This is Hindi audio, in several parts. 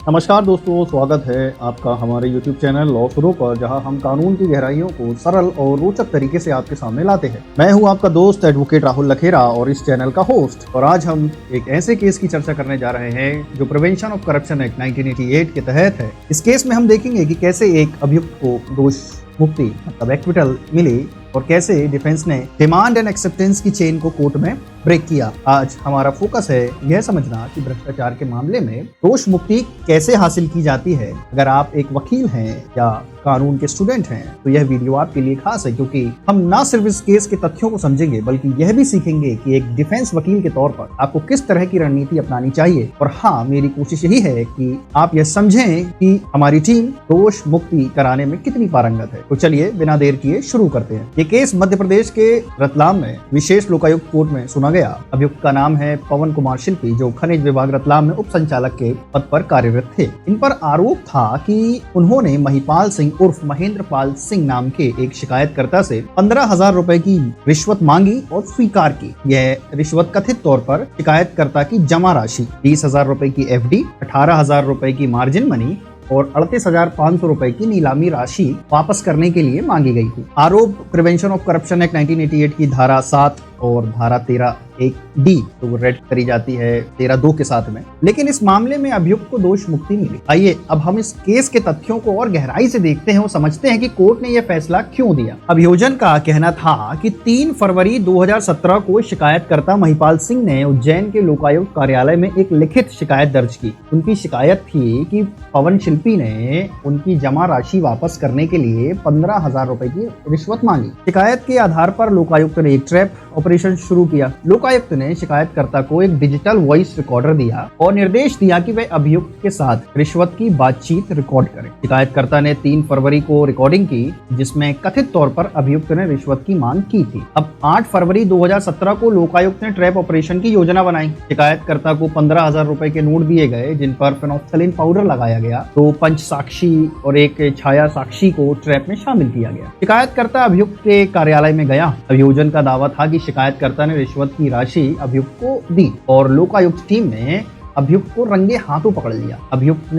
नमस्कार दोस्तों, स्वागत है आपका हमारे YouTube चैनल लॉ शुरू पर, जहां हम कानून की गहराइयों को सरल और रोचक तरीके से आपके सामने लाते हैं। मैं हूं आपका दोस्त एडवोकेट राहुल लखेरा और इस चैनल का होस्ट। और आज हम एक ऐसे केस की चर्चा करने जा रहे हैं जो प्रिवेंशन ऑफ करप्शन एक्ट 1988 के तहत है। इस केस में हम देखेंगे कि कैसे एक अभियुक्त को दोष मुक्ति मतलब एक्विटल मिली और कैसे डिफेंस ने डिमांड एंड एक्सेप्टेंस की चेन को कोर्ट में ब्रेक किया। आज हमारा फोकस है यह समझना कि भ्रष्टाचार के मामले में दोष मुक्ति कैसे हासिल की जाती है। अगर आप एक वकील हैं या कानून के स्टूडेंट हैं तो यह वीडियो आपके लिए खास है, क्योंकि हम न सिर्फ इस केस के तथ्यों को समझेंगे बल्कि यह भी सीखेंगे कि एक डिफेंस वकील के तौर पर आपको किस तरह की रणनीति अपनानी चाहिए। और हाँ, मेरी कोशिश यही है कि आप यह समझें कि हमारी टीम दोष मुक्ति कराने में कितनी पारंगत है। तो चलिए बिना देर किए शुरू करते हैं। ये केस मध्य प्रदेश के रतलाम में विशेष लोकायुक्त कोर्ट में सुना गया। अभियुक्त का नाम है पवन कुमार शिल्पी, जो खनिज विभाग रतलाम में उप संचालक के पद पर कार्यरत थे। इन पर आरोप था कि उन्होंने महिपाल सिंह उर्फ महेंद्र पाल सिंह नाम के एक शिकायतकर्ता से 15,000 रुपए की रिश्वत मांगी और स्वीकार की। यह रिश्वत कथित तौर पर शिकायतकर्ता की जमा राशि 20,000 रुपए की FD, 18,000 रुपए की मार्जिन मनी और 38,500 रुपए की नीलामी राशि वापस करने के लिए मांगी गई थी। आरोप प्रिवेंशन ऑफ करप्शन एक्ट 1988 की धारा 7 और धारा 13(1)(d) तो वो रेड करी जाती है 13(2) के साथ में। लेकिन इस मामले में अभियुक्त को दोष मुक्ति मिली। आइए अब हम इस केस के तथ्यों को और गहराई से देखते हैं और समझते हैं कि कोर्ट ने यह फैसला क्यों दिया। अभियोजन का कहना था कि 3 फरवरी 2017 को शिकायतकर्ता महिपाल सिंह ने उज्जैन के लोकायुक्त कार्यालय में एक लिखित शिकायत दर्ज की। उनकी शिकायत थी कि पवन शिल्पी ने उनकी जमा राशि वापस करने के लिए 15,000 रुपए की रिश्वत मांगी। शिकायत के आधार पर लोकायुक्त ने एक ट्रैप ऑपरेशन शुरू किया। लोकायुक्त ने शिकायतकर्ता को एक डिजिटल वॉइस रिकॉर्डर दिया और निर्देश दिया कि वह अभियुक्त के साथ रिश्वत की बातचीत रिकॉर्ड करे। शिकायतकर्ता ने 3 फरवरी को रिकॉर्डिंग की, जिसमें कथित तौर पर अभियुक्त ने रिश्वत की मांग की थी। अब 8 फरवरी 2017 को लोकायुक्त ने ट्रैप ऑपरेशन की योजना बनाई। शिकायतकर्ता को 15,000 रुपए के नोट दिए गए, जिन पर फेनोल्फथालीन पाउडर लगाया गया। 2 पंच साक्षी और एक छाया साक्षी को ट्रैप में शामिल किया गया। शिकायतकर्ता अभियुक्त के कार्यालय में गया। अभियोजन का दावा था कि शिकायतकर्ता ने रिश्वत की राशि अभियुक्त को दी और लोकायुक्त टीम ने अभियुक्त को रंगे हाथों पकड़ लिया। अभियुक्त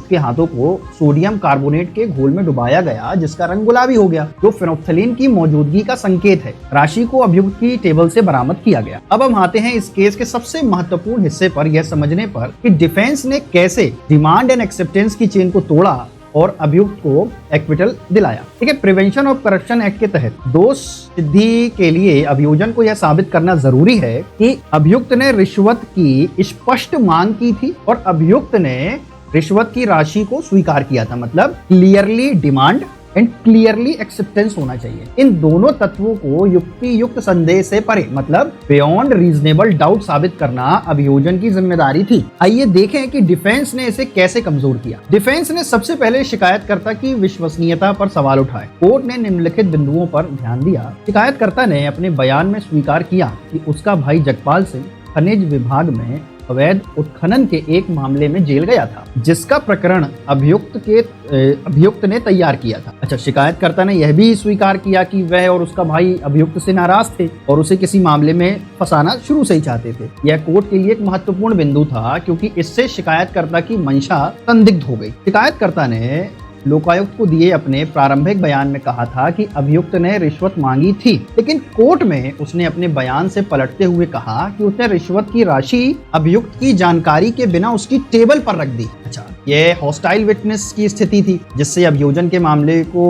के हाथों को सोडियम कार्बोनेट के घोल में डुबाया गया, जिसका रंग गुलाबी हो गया, जो फेनोल्फथालीन की मौजूदगी का संकेत है। राशि को अभियुक्त की टेबल से बरामद किया गया। अब हम आते हैं इस केस के सबसे महत्वपूर्ण हिस्से पर, यह समझने पर कि डिफेंस ने कैसे डिमांड एंड एक्सेप्टेंस की चेन को तोड़ा और अभियुक्त को एक्विटल दिलाया। ठीक है, प्रिवेंशन ऑफ करप्शन एक्ट के तहत दोष सिद्धि के लिए अभियोजन को यह साबित करना जरूरी है कि अभियुक्त ने रिश्वत की स्पष्ट मांग की थी और अभियुक्त ने रिश्वत की राशि को स्वीकार किया था। मतलब clearly demand and clearly acceptance होना चाहिए। इन दोनों तत्वों को युक्ति युक्त संदेह से परे मतलब बियॉन्ड रीजनेबल डाउट साबित करना अभियोजन की जिम्मेदारी थी। आइए देखें कि डिफेंस ने इसे कैसे कमजोर किया। डिफेंस ने सबसे पहले शिकायतकर्ता की विश्वसनीयता पर सवाल उठाए। कोर्ट ने निम्नलिखित बिंदुओं पर ध्यान दिया। शिकायतकर्ता ने अपने बयान में स्वीकार किया कि उसका भाई जगपाल सिंह खनिज विभाग में अवैध उत्खनन के एक मामले में जेल गया था, जिसका प्रकरण अभियुक्त ने तैयार किया था। अच्छा, शिकायतकर्ता ने यह भी स्वीकार किया कि वह और उसका भाई अभियुक्त से नाराज थे और उसे किसी मामले में फंसाना शुरू से ही चाहते थे। यह कोर्ट के लिए एक महत्वपूर्ण बिंदु था, क्योंकि इससे शिकायतकर्ता की मंशा संदिग्ध हो गई। शिकायतकर्ता ने लोकायुक्त को दिए अपने प्रारंभिक बयान में कहा था कि अभियुक्त ने रिश्वत मांगी थी, लेकिन कोर्ट में उसने अपने बयान से पलटते हुए कहा कि उसने रिश्वत की राशि अभियुक्त की जानकारी के बिना उसकी टेबल पर रख दी। अच्छा, यह हॉस्टाइल विटनेस की स्थिति थी, जिससे अभियोजन के मामले को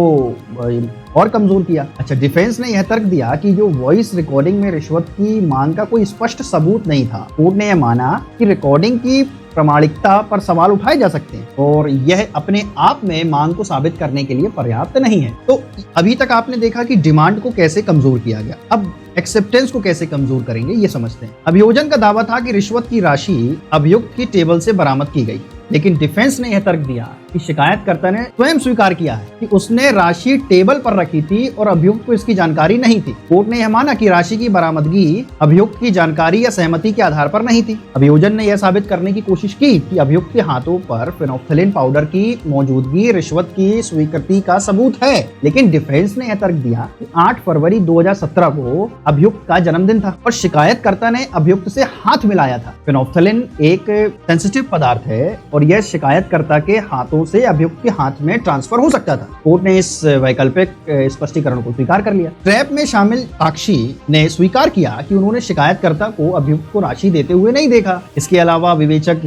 और कमजोर किया। अच्छा, डिफेंस ने यह तर्क दिया कि जो वॉइस रिकॉर्डिंग में रिश्वत की मांग का कोई स्पष्ट सबूत नहीं था। कोर्ट ने यह माना कि रिकॉर्डिंग की प्रामाणिकता पर सवाल उठाए जा सकते हैं और यह अपने आप में मांग को साबित करने के लिए पर्याप्त नहीं है। तो अभी तक आपने देखा कि डिमांड को कैसे कमजोर किया गया। अब एक्सेप्टेंस को कैसे कमजोर करेंगे ये समझते हैं। अभियोजन का दावा था कि रिश्वत की राशि अभियुक्त की टेबल से बरामद की गई, लेकिन डिफेंस ने यह तर्क दिया कि शिकायतकर्ता ने स्वयं स्वीकार किया है कि उसने राशि टेबल पर रखी थी और अभियुक्त को इसकी जानकारी नहीं थी। कोर्ट ने यह माना कि राशि की बरामदगी अभियुक्त की जानकारी या सहमति के आधार पर नहीं थी। अभियोजन ने यह साबित करने की कोशिश की कि अभियुक्त के हाथों पर फेनोल्फथालीन पाउडर की मौजूदगी रिश्वत की स्वीकृति का सबूत है, लेकिन डिफेंस ने यह तर्क दिया कि 8 फरवरी 2017 को अभियुक्त का जन्मदिन था और शिकायतकर्ता ने अभियुक्त से हाथ मिलाया था। फेनोल्फथालीन एक सेंसिटिव पदार्थ है और और यह शिकायतकर्ता के हाथों से अभियुक्त के हाथ में ट्रांसफर हो सकता था। कोर्ट ने इस वैकल्पिक स्पष्टीकरण को स्वीकार कर लिया। ट्रैप में शामिल साक्षी ने स्वीकार किया कि उन्होंने शिकायतकर्ता को अभियुक्त को राशि देते हुए नहीं देखा। इसके अलावा विवेचक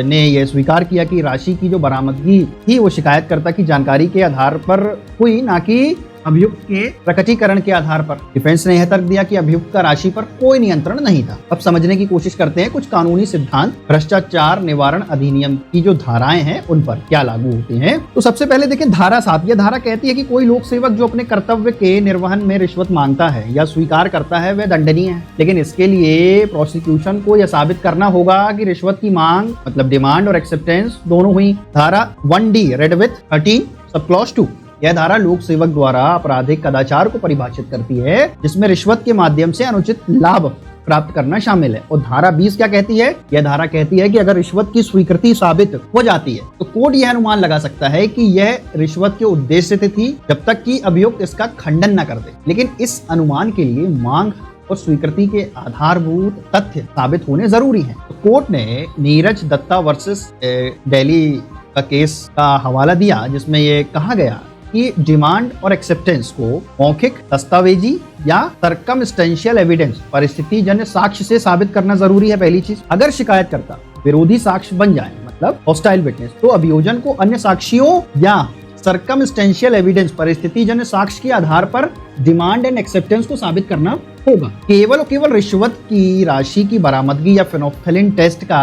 ने यह स्वीकार किया कि राशि की जो बरामदगी थी वो शिकायतकर्ता की जानकारी के आधार पर हुई, ना कि अभियुक्त के प्रकटीकरण के आधार पर। डिफेंस ने यह तर्क दिया कि अभियुक्त का राशि पर कोई नियंत्रण नहीं था। अब समझने की कोशिश करते हैं कुछ कानूनी सिद्धांत भ्रष्टाचार निवारण अधिनियम की जो धाराएं हैं उन पर क्या लागू होती हैं। तो सबसे पहले देखें धारा 7। यह धारा कहती है कि कोई लोक सेवक जो अपने कर्तव्य के निर्वहन में रिश्वत मांगता है या स्वीकार करता है वह दंडनीय है, लेकिन इसके लिए प्रोसिक्यूशन को यह साबित करना होगा कि रिश्वत की मांग मतलब डिमांड और एक्सेप्टेंस दोनों हुई। धारा 1D red with 13 sub clause 2। यह धारा लोक सेवक द्वारा आपराधिक कदाचार को परिभाषित करती है जिसमें रिश्वत के माध्यम से अनुचित लाभ प्राप्त करना शामिल है। और धारा 20 क्या कहती है? यह धारा कहती है कि अगर रिश्वत की स्वीकृति साबित हो जाती है तो कोर्ट यह अनुमान लगा सकता है कि यह रिश्वत के उद्देश्य से थी जब तक कि अभियुक्त इसका खंडन न कर दे। लेकिन इस अनुमान के लिए मांग और स्वीकृति के आधारभूत तथ्य साबित होने जरूरी हैं। तो कोर्ट ने नीरज दत्ता वर्सेस दिल्ली का केस का हवाला दिया जिसमें यह कहा गया कि डिमांड और एक्सेप्टेंस को मौखिक, दस्तावेजी या सर्कमस्टेंशियल एविडेंस परिस्थितिजन्य साक्ष्य से साबित करना जरूरी है। पहली चीज, अगर शिकायतकर्ता विरोधी साक्ष्य बन जाए मतलब हॉस्टाइल विटनेस, तो अभियोजन को अन्य साक्ष्यों या सर्कमस्टेंशियल एविडेंस परिस्थितिजन्य साक्ष्य के आधार पर डिमांड एंड एक्सेप्टेंस को साबित करना होगा। केवल और केवल रिश्वत की राशि की बरामदगी या फेनोल्फथालीन टेस्ट का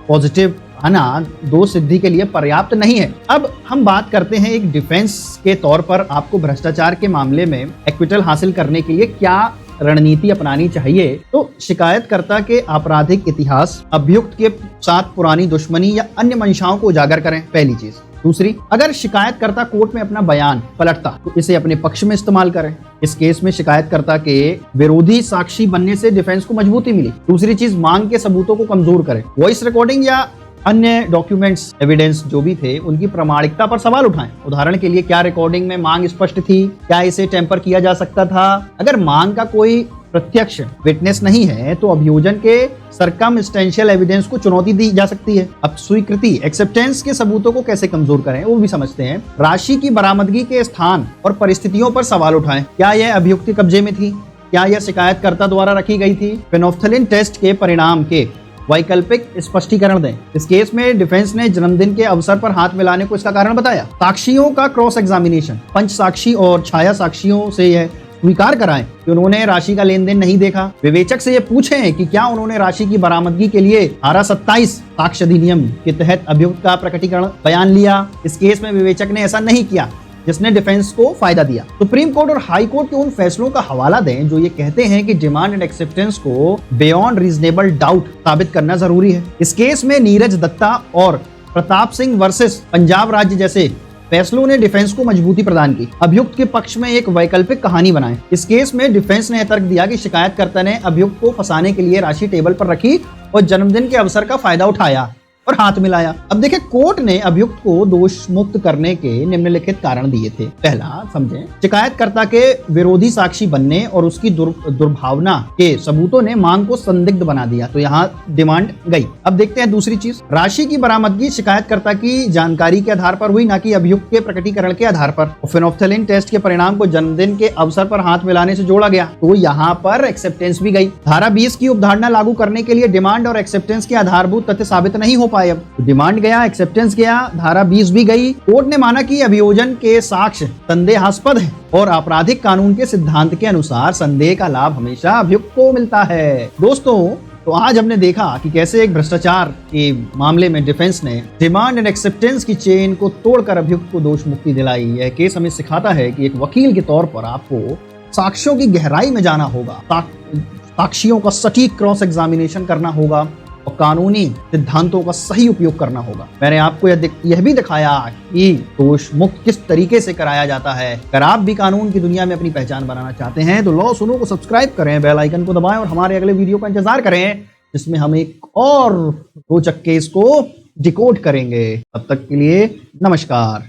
पॉजिटिव आना दोष सिद्धि के लिए पर्याप्त नहीं है। अब हम बात करते हैं एक डिफेंस के तौर पर आपको भ्रष्टाचार के मामले में एक्विटल हासिल करने के लिए क्या रणनीति अपनानी चाहिए। तो शिकायतकर्ता के आपराधिक इतिहास, अभियुक्त के साथ पुरानी दुश्मनी या अन्य मंशाओं को उजागर करें, पहली चीज। दूसरी, अगर शिकायतकर्ता कोर्ट में अपना बयान पलटता तो इसे अपने पक्ष में इस्तेमाल करें। इस केस में शिकायतकर्ता के विरोधी साक्षी बनने से डिफेंस को मजबूती मिली। दूसरी चीज, मांग के सबूतों को कमजोर करें। वॉइस रिकॉर्डिंग या अन्य डॉक्यूमेंट्स एविडेंस जो भी थे उनकी प्रामाणिकता पर सवाल उठाएं। उदाहरण के लिए, क्या रिकॉर्डिंग में मांग स्पष्ट थी? क्या इसे टेम्पर किया जा सकता था? अगर मांग का कोई प्रत्यक्ष विटनेस नहीं है तो अभियोजन के सर्कमस्टेंशियल एविडेंस को चुनौती दी जा सकती है। अब स्वीकृति, एक्सेप्टेंस के सबूतों को कैसे कमजोर करें वो भी समझते हैं। राशि की बरामदगी के स्थान और परिस्थितियों पर सवाल उठाएं। क्या यह अभियुक्त के कब्जे में थी? क्या यह शिकायतकर्ता द्वारा रखी गई थी? फेनोल्फथालीन टेस्ट के परिणाम के वैकल्पिक स्पष्टीकरण दें। इस केस में डिफेंस ने जन्मदिन के अवसर पर हाथ मिलाने को इसका कारण बताया। साक्षियों का क्रॉस एग्जामिनेशन, पंच साक्षी और छाया साक्षियों से यह स्वीकार कराएं कि उन्होंने राशि का लेन देन नहीं देखा। विवेचक से ये पूछें कि क्या उन्होंने राशि की बरामदगी के लिए धारा 27 साक्ष्य अधिनियम के तहत अभियुक्त का प्रकटीकरण बयान लिया। इस केस में विवेचक ने ऐसा नहीं किया जिसने डिफेंस को फायदा दिया। सुप्रीम कोर्ट और हाई कोर्ट के उन फैसलों का हवाला दें जो ये कहते हैं कि डिमांड एंड एक्सेप्टेंस को बियॉन्ड रीजनेबल डाउट साबित करना जरूरी है। इस केस में नीरज दत्ता और प्रताप सिंह वर्सेस पंजाब राज्य जैसे फैसलों ने डिफेंस को मजबूती प्रदान की। अभियुक्त के पक्ष में एक वैकल्पिक कहानी बनाएं। इस केस में डिफेंस ने तर्क दिया कि शिकायतकर्ता ने अभियुक्त को फंसाने के लिए राशि टेबल पर रखी और जन्मदिन के अवसर का फायदा उठाया और हाथ मिलाया। अब देखिए, कोर्ट ने अभियुक्त को दोष मुक्त करने के निम्नलिखित कारण दिए थे। पहला, समझें, शिकायतकर्ता के विरोधी साक्षी बनने और उसकी दुर्भावना के सबूतों ने मांग को संदिग्ध बना दिया, तो यहाँ डिमांड गई। अब देखते हैं दूसरी चीज, राशि की बरामदगी शिकायतकर्ता की जानकारी के आधार पर हुई, ना कि अभियुक्त के प्रकटीकरण के आधार पर। फेनोल्फथालीन टेस्ट के परिणाम को जन्मदिन के अवसर पर हाथ मिलाने से जोड़ा गया, तो यहाँ पर एक्सेप्टेंस भी गई। धारा 20 की उपधारणा लागू करने के लिए डिमांड और एक्सेप्टेंस के आधारभूत तथ्य साबित नहीं हो पाए। अब डिमांड गया, एक्सेप्टेंस गया, धारा 20 भी गई। कोर्ट ने माना कि अभियोजन के साक्ष्य संदेहास्पद है और आपराधिक कानून के सिद्धांत के अनुसार संदेह का लाभ हमेशा अभियुक्त को मिलता है। दोस्तों, तो आज हमने देखा कि कैसे एक भ्रष्टाचार के मामले में डिफेंस ने डिमांड एंड एक्सेप्टेंस की चेन को तोड़कर अभियुक्त को दोष मुक्ति दिलाई। यह केस हमें सिखाता है कि एक वकील के तौर पर आपको साक्ष्यों की गहराई में जाना होगा, साक्षियों का सटीक क्रॉस एग्जामिनेशन करना होगा और कानूनी सिद्धांतों का सही उपयोग करना होगा। मैंने आपको यह भी दिखाया कि दोष मुक्त किस तरीके से कराया जाता है। अगर आप भी कानून की दुनिया में अपनी पहचान बनाना चाहते हैं तो लॉ सुनो को सब्सक्राइब करें, बेल आइकन को दबाएं और हमारे अगले वीडियो का इंतजार करें जिसमें हम एक और रोचक केस को डिकोड करेंगे। तब तक के लिए नमस्कार।